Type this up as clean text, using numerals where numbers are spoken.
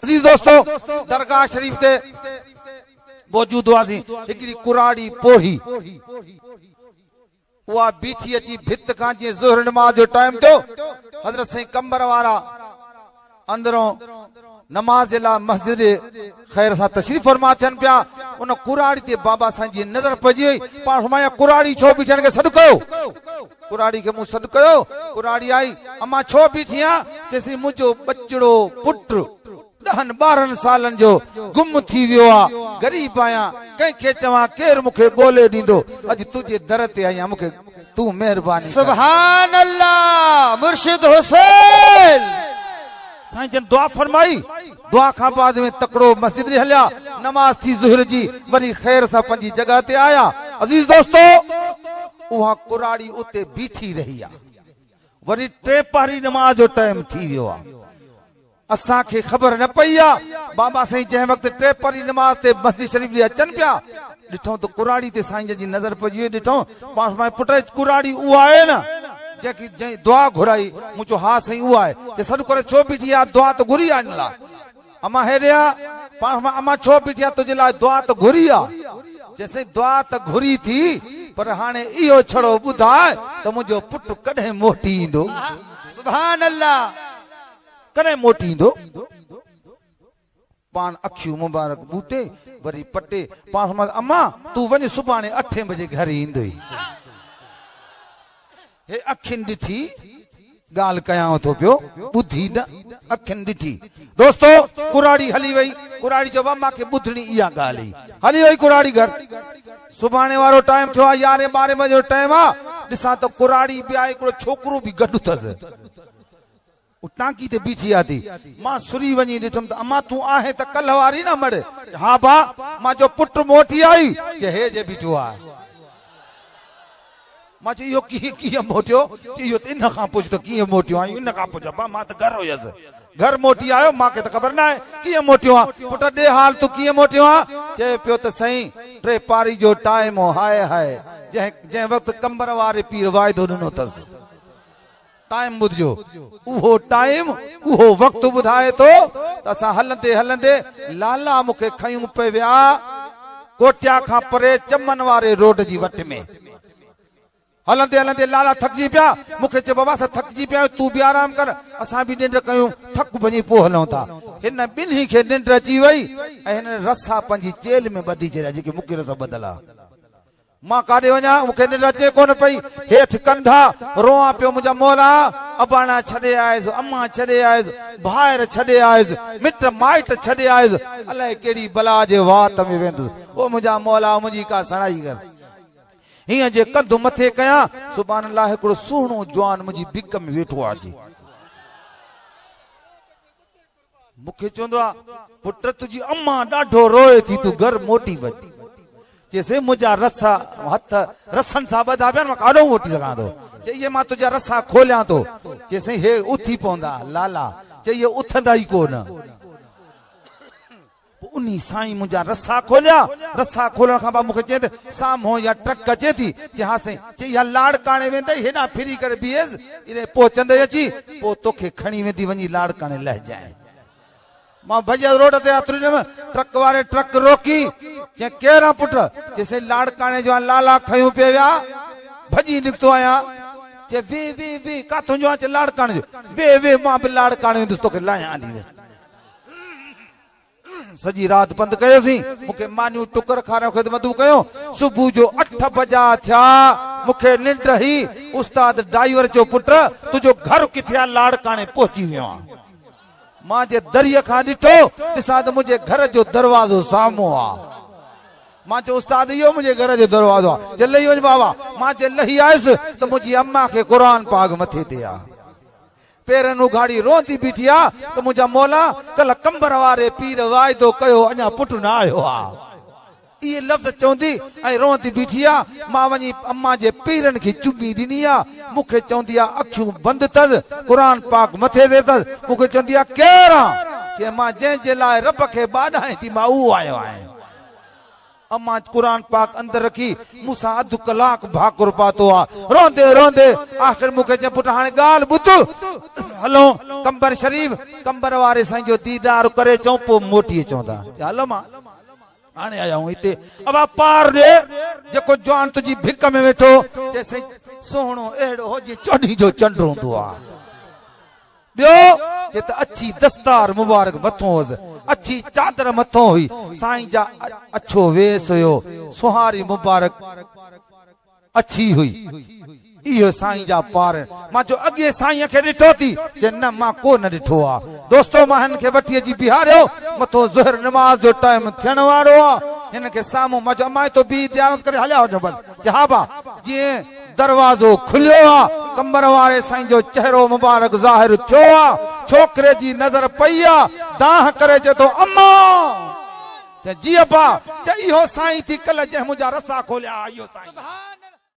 अजीज दोस्तों दरगाह शरीफ ते मौजूद हुआसीं हिकिड़ी कुराड़ी पोही उहा बीठी अची भित खां जीअं ज़ोहर नमाज़ जो टाइम थियो हज़रत साईं कंबर वारा अंदरों नमाज जे लाइ मस्जिद ख़ैर सां तशरीफ़ फरमा थियनि पिया उन कुराड़ी ते बाबा साईं जी नज़र पइजी वई पाण फरमाया कुराड़ी छो बीठनि खे सॾु कयो कुराड़ी खे मूं सॾु कयो कुराड़ी आई अम्मा छो बीठी आहीं चयसि मुंहिंजो बचड़ो पुटु 10-12 सालनि जो गुम थी वियो आहे गरीब आहियां कंहिंखे चवां केरु मूंखे ॻोल्हे ॾींदो अॼु तुंहिंजे दर ते आहियां मूंखे तूं महिरबानी सुभान अल्लाह मुर्शिद हुसैन साईं जन दुआ फरमाई दुआ खां बाद में तकड़ो मस्जिद ॾे हलिया नमाज थी ज़ुहर जी वरी ख़ैर सां पंहिंजी जगह ते आया अज़ीज दोस्तों उहा कुराड़ी उते बीठी रही आहे वरी 3 पहरी नमाज जो टाइम थी वियो आहे असां खे ख़बर न पई आहे बाबा साईं जंहिं वक़्तु 3 पहरी नमाज ते मस्जिद शरीफ ॾे अचनि पिया ॾिठो त कुराड़ी ते साईं जी नज़र पइजी वई ॾिठो पाण पुट कुराड़ी उहा आहे न जेकी जंहिं दुआ घुराई मूं चयो हा साईं उहा आहे जे सॾु करे छो बीठी आहे दुआ त घुरी आहे हिन लाइ अम्मा हेॾे पाण अम्मा छो बीठी आहे तुंहिंजे लाइ दुआ त घुरी आहे जैसे दुआ त घुरी थी पर हाणे इहो छड़ो ॿुधाए त मुंहिंजो पुटु कॾहिं मोटी ईंदो सुभान अल्लाह कॾहिं मोटी ईंदो पाण अखियूं मुबारक बूटे वरी पटे पाण अम्मा तूं वञ सुभाणे 8 बजे घर ईंदो हे अखियुनि ॾिठी ॻाल्हि कयां थो पियो ॿुधी न अखियुनि ॾिठी दोस्तो कुराड़ी हली वई कुराड़ी चयो अम्मा खे ॿुधणी इहा ॻाल्हि हली वई कुराड़ी घर सुभाणे वारो टाइम थियो आहे 11-12 बजे जो टाइम आहे ॾिसां त कुराड़ी बि आहे हिकिड़ो छोकिरो बि गॾु अथसि टांकी ते बीठी आहे थी मां सुरी वञी ॾिठुमि त अम्मा तूं आहे त कल्ह वारी न मड़ हा भा मां जो पुटु मोटी आई जे हे जे बीठो आहे मां चयो इहो कीअं मोटियो इहो त इन खां पुछ त कीअं मोटियो आहे इन खां पुछ बा मां त घर हुयसि घर मोटी आयो मूंखे त ख़बर न आहे कीअं मोटियो आहे पुट ॾे हाल तूं कीअं मोटियो आहे चए पियो त साईं 3 पारी जो टाइम हो हाय हाय जंहिं वक़्तु कंबर वारे पीर वाइदो ॾिनो अथसि टाइम ॿुधजो उहो टाइम उहो वक़्तु ॿुधाए थो त असां हलंदे हलंदे लाला मूंखे खयूं पे विया कोटिया खां परे चमन वारे रोड जी वट में हलंदे हलंदे लाला थकिजी पिया मूंखे चयो बाबा असां थकिजी पिया तूं बि आराम कर असां बि निंड कयूं थक वञी पोइ हलूं था हिन ॿिन्ही खे निंड अची वई ऐं हिन रसा पंहिंजी चेल में ॿधी छॾिया जेके मूंखे रस ॿधल आहे मां काॾे वञा मूंखे निंड अचे कोन पई हेठि कंधा रोआं पियो मुंहिंजा मौला अबाणा छॾे आयुसि अम्मा छॾे आयुसि भाइर छॾे आयुसि मिट माइट छॾे आयुसि अलाए कहिड़ी बला जे वात में वेंदुसि ओ मुंहिंजा मौला मुंहिंजी का सणाई कर हियां जे कंधु मथे कयां सुभाणे अल्लाह हिकिड़ो सुहिणो जवान मुंहिंजी बिक में वेठो आहे मूंखे चवंदो आहे पुट तुंहिंजी अम्मा ॾाढो रोए थी तूं घर मोटी वञ चइसि मुंहिंजा रसा हथ रसनि सां ॿधा पिया मां काॾो मोटी सघां थो चई इहे मां तुंहिंजा रसा खोलियां थो चइसि हे उथी पवंदा लाला चई इहे उथंदा ई कोन उन्ही साईं मुंहिंजा रसा खोलिया रसा खोलण खां बाद मूंखे चए त साम्हूं या ट्रक अचे थी चई हा साईं चई इहा लाड़काणे वेंदई हेॾां फिरी करे बीहेसि इने पहुचंदे अची पोइ तोखे खणी वेंदी वञी लाड़काणे लहिजाए मां भॼियसि रोड ते हथु ॾिनमि ट्रक वारे ट्रक रोकी चई केरु पुट चइसि लाड़काणे जो लाला खयूं पिया विया भॼी निकितो आहियां चए वे काथों जो आहे चए लाड़काणे जो वे मां बि लाड़काणे वेंदुसि तोखे लाहियां हली सॼी राति बंदि कयोसीं मूंखे मानियूं टुकर खारायो ख़िदमतूं कयो सुबुह जो 8 बजा थिया मूंखे निंड ही उस्ताद ड्राइवर जो पुट तुंहिंजो घर किथे आहे लाड़काणे पहुची वियो आहे मां जे दरिया खां ॾिठो ॾिसां त मुंहिंजे घर जो दरवाज़ो साम्हूं आहे मां चयो उस्ताद इहो मुंहिंजे घर जो दरवाज़ो आहे चए लही वञ बाबा मां चए लही आयुसि त मुंहिंजी अम्मा खे क़ुर पाक मथे ते आहे पेरनि उघाड़ी रोंदी बीठी आहे त मुंहिंजा मौला कल्ह कंबर वारे पीर वाइदो कयो अञा पुटु न आयो आहे इहे लफ़्ज़ चवंदी ऐं रोंदी बीठी आहे मां वञी अम्मा जे पीरनि खे चुमी ॾिनी आहे मूंखे चवंदी आहे अखियूं बंदि अथसि क़ुर पाक मथे ते अथसि मूंखे चवंदी आहे केरु आहे चए मां जंहिंजे लाइ रब खे बाॾाए थी मां उहो आयो आहियां अम्मा कुरान पाक अंदर रखी मूंसां अधु कलाक भाकुर पातो आ रोंदे रोंदे आखिर मूंखे चए पुट हाणे ॻाल्हि ॿुध हलो कंबर शरीफ कंबर वारे साईं जो दीदार करे चऊं पोइ मोटी चवंदा हलो मां हाणे आया हूं हिते अब पार ॾे जेको जवान तुंहिंजी भिक में वेठो चए साईं सोहणो अहिड़ो हो जीअं चोॾी जो चंड हूंदो आहे ॿियो जे त अच्छी दस्तार मुबारक मथो हुअसि अच्छी चादर मथो हुई साईं जा अच्छो वेस हुयो सुहारी मुबारक अच्छी हुई इहो साईं जा पार मां जो अॻे साईं खे ॾिठो थी जे न मां को न ॾिठो आहे दोस्तो मां हिन खे वठी अची बिहारियो मथो ज़ुहर नमाज़ जो टाइम थियण वारो आहे हिन खे साम्हूं मां चयो अमां तो बी दयानत करे हलिया वञो बसि जे हा बा जीअं दरवाज़ो खुलियो आहे कंबर वारे साईं जो चेहरो मुबारक ज़ाहिर थियो आहे छोकिरे जी नज़र पई आहे दाह करे चए थो अम्मा जी अब्बा इहो साईं थी कल्ह जंहिं मुंहिंजा रसा खोलिया इहो साईं